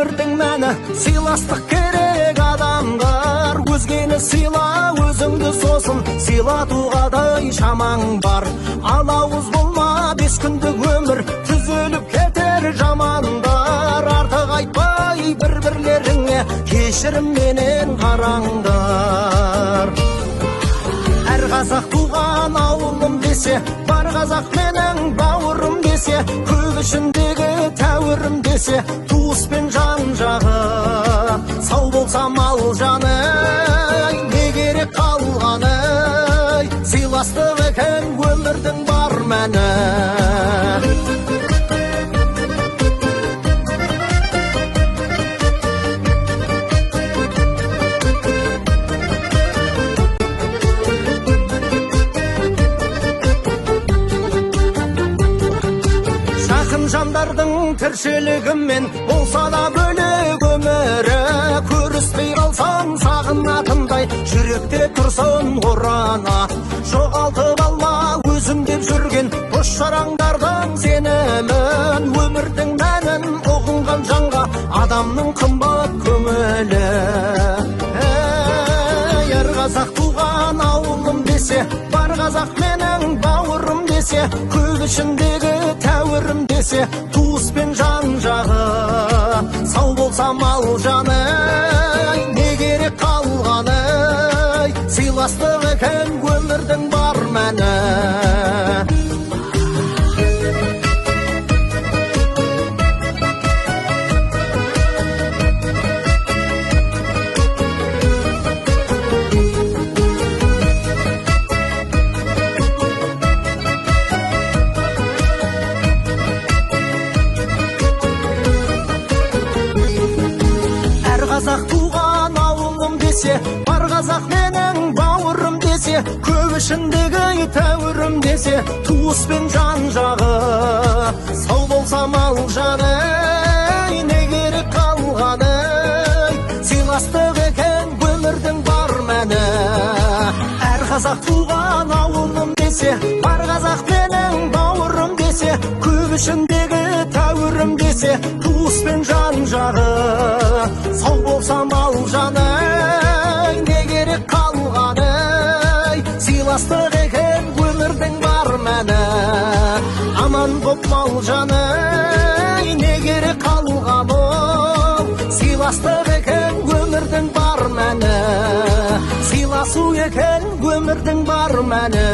өмірдің мәні, сыйластық керек адамдар. Өзгені сыйла, өзіңді сосын сыйлатуғадай шамаң бар. Алауыз болма, 5 күндік өмір, түзеліп кетер жамандар. Артық айтпай бір-бірлеріңе кешірімменен қараңдар. Әр қазақ туған ауылым десе, бар қазақ менің бауырым десе, көп ішіндегі тәуірім десе, туыс пен жан жағы. Сау болса мал жаны, не керек қалғаны, сыйластық екен өмірдің бар мәні. Жандардың тіршілігімен болса да бөлек өмірі, көріспей қалсаң сағынатындай жүректе тұрсын орана. Жоғалтып алма өзім деп жүрген бос жараңдардың сенімін, өмірдің мәнін ұғынған жанға адамның қымбат көңілі. Әр қазақ туған ауылым десе, бар қазақ менің бауырым десе, көп ішіндегі тәуірім десе, туыс пен жан жағы. Сау болса мал жаны, не керек қалғаны, сыйластық екен өмірдің бар мәні. Қазақ туған ауылым десе, бар қазақ менің бауырым десе, көп ішіндегі тәуірім десе, туыс пен жан жағы. Сау болса мал жаны, не керек қалғаны, сыйластық екен өмірдің бар мәні. Әр қазақ туған ауылым десе, бар қазақ менің бауырым десе, көп ішіндегі тәуірім десе, туыс пен жан жағы. Сау болса мал жаны, не керек қалғаны, сыйластық екен өмірдің бар мәні. Аман боп мал жаны, не керек қалғаны, сыйластық екен өмірдің бар мәні. Сыйласу екен өмірдің бар мәні.